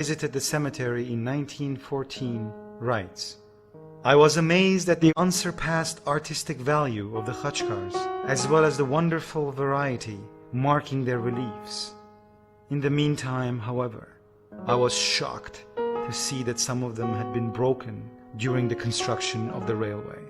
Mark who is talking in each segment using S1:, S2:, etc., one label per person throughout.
S1: visited the cemetery in 1914, writes, "I was amazed at the unsurpassed artistic value of the khachkars, as well as the wonderful variety marking their reliefs. In the meantime, however, I was shocked to see that some of them had been broken during the construction of the railway."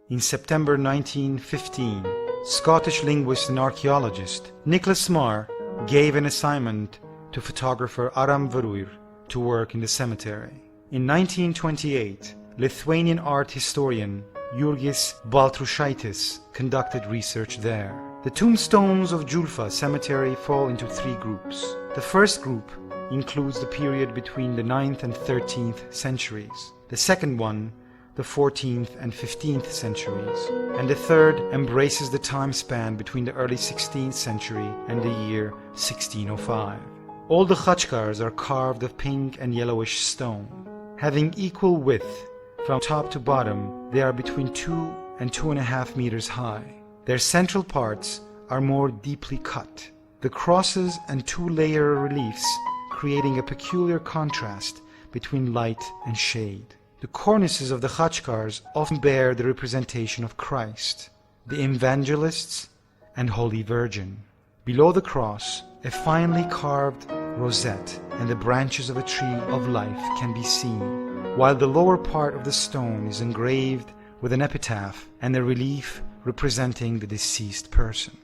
S1: In September 1915, Scottish linguist and archaeologist Nicholas Marr gave an assignment to photographer Aram Veruir to work in the cemetery. In 1928, Lithuanian art historian Jurgis Baltrušaitis conducted research there. The tombstones of Julfa cemetery fall into three groups. The first group includes the period between the 9th and 13th centuries. The second one, the 14th and 15th centuries, and the third embraces the time span between the early 16th century and the year 1605. All the khachkars are carved of pink and yellowish stone. Having equal width from top to bottom, they are between 2 and 2.5 meters high. Their central parts are more deeply cut. The crosses and two-layer reliefs creating a peculiar contrast between light and shade. The cornices of the khachkars often bear the representation of Christ, the Evangelists, and Holy Virgin. Below the cross, a finely carved rosette and the branches of a tree of life can be seen, while the lower part of the stone is engraved with an epitaph and a relief representing the deceased person.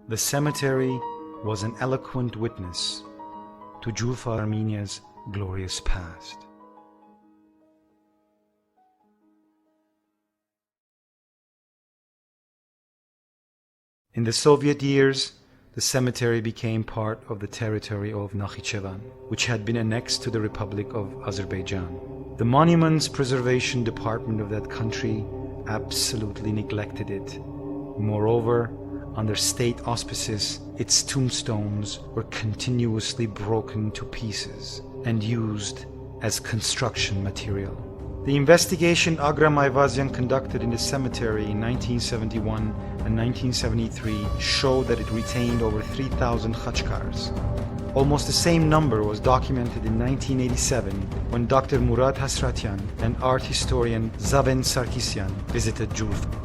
S1: The cemetery was an eloquent witness to Julfa Armenia's glorious past. In the Soviet years, the cemetery became part of the territory of Nakhichevan, which had been annexed to the Republic of Azerbaijan. The Monuments Preservation Department of that country absolutely neglected it. Moreover, under state auspices, its tombstones were continuously broken to pieces and used as construction material. The investigation Agram Ayvazyan conducted in the cemetery in 1971 and 1973 showed that it retained over 3,000 khachkars. Almost the same number was documented in 1987 when Dr. Murad Hasratyan and art historian Zaven Sarkisyan visited Julfa.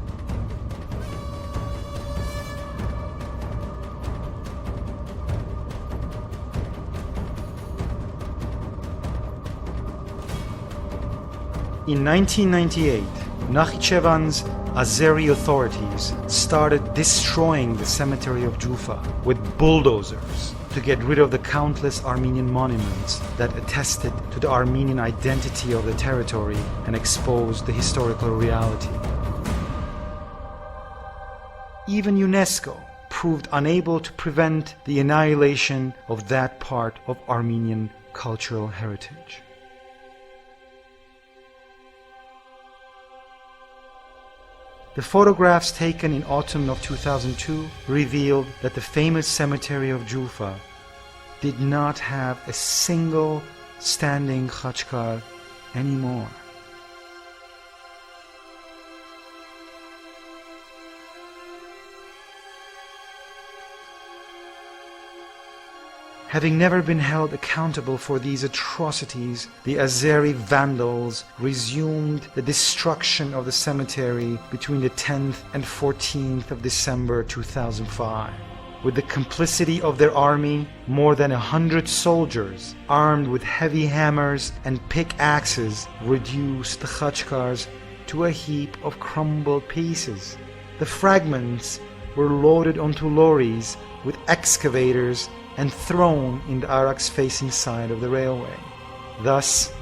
S1: In 1998, Nakhichevan's Azeri authorities started destroying the cemetery of Julfa with bulldozers to get rid of the countless Armenian monuments that attested to the Armenian identity of the territory and exposed the historical reality. Even UNESCO proved unable to prevent the annihilation of that part of Armenian cultural heritage. The photographs taken in autumn of 2002 revealed that the famous cemetery of Julfa did not have a single standing khachkar anymore. Having never been held accountable for these atrocities, the Azeri vandals resumed the destruction of the cemetery between the 10th and 14th of December 2005. With the complicity of their army, more than 100 soldiers, armed with heavy hammers and pickaxes, reduced the khachkars to a heap of crumbled pieces. The fragments were loaded onto lorries with excavators and thrown in the Arax-facing side of the railway. Thus,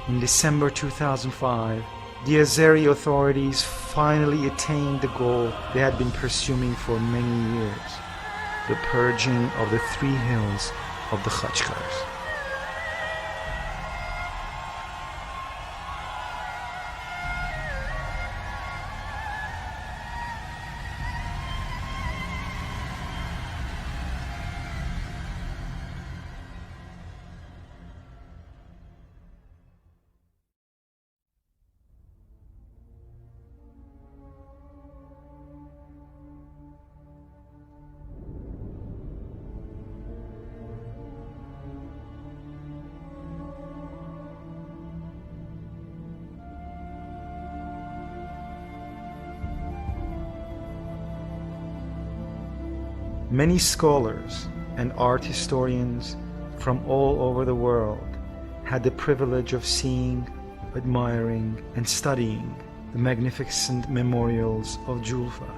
S1: in December 2005, the Azeri authorities finally attained the goal they had been pursuing for many years: the purging of the three hills of the khachkars. Many scholars and art historians from all over the world had the privilege of seeing, admiring, and studying the magnificent memorials of Julfa.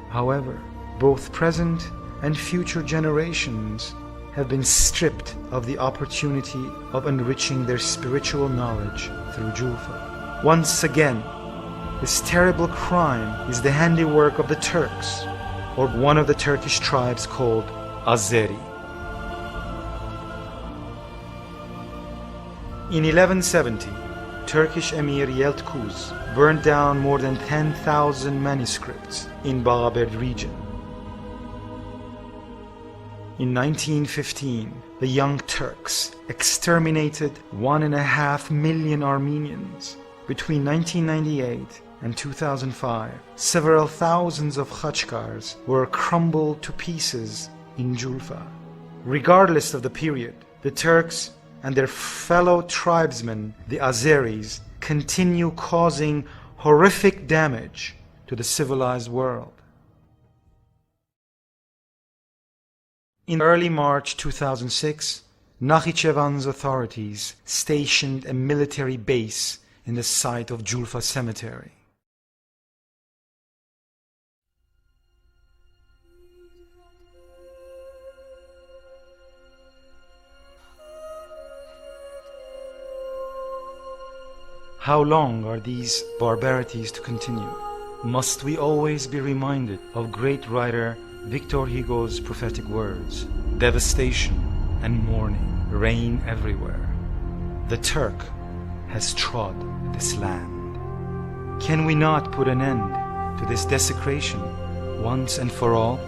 S1: However, both present and future generations have been stripped of the opportunity of enriching their spiritual knowledge through Julfa. Once again, this terrible crime is the handiwork of the Turks, or one of the Turkish tribes called Azeri. In 1170, Turkish Emir Yeltkuz burned down more than 10,000 manuscripts in Bagaberd region. In 1915, the Young Turks exterminated 1.5 million Armenians. Between 1998 and 2005, several thousands of Khachkars were crumbled to pieces in Julfa. Regardless of the period, the Turks and their fellow tribesmen, the Azeris, continue causing horrific damage to the civilized world. In early March 2006, Nakhichevan's authorities stationed a military base in the site of Julfa Cemetery. How long are these barbarities to continue? Must we always be reminded of great writer Victor Hugo's prophetic words? Devastation and mourning reign everywhere. The Turk has trod this land. Can we not put an end to this desecration once and for all?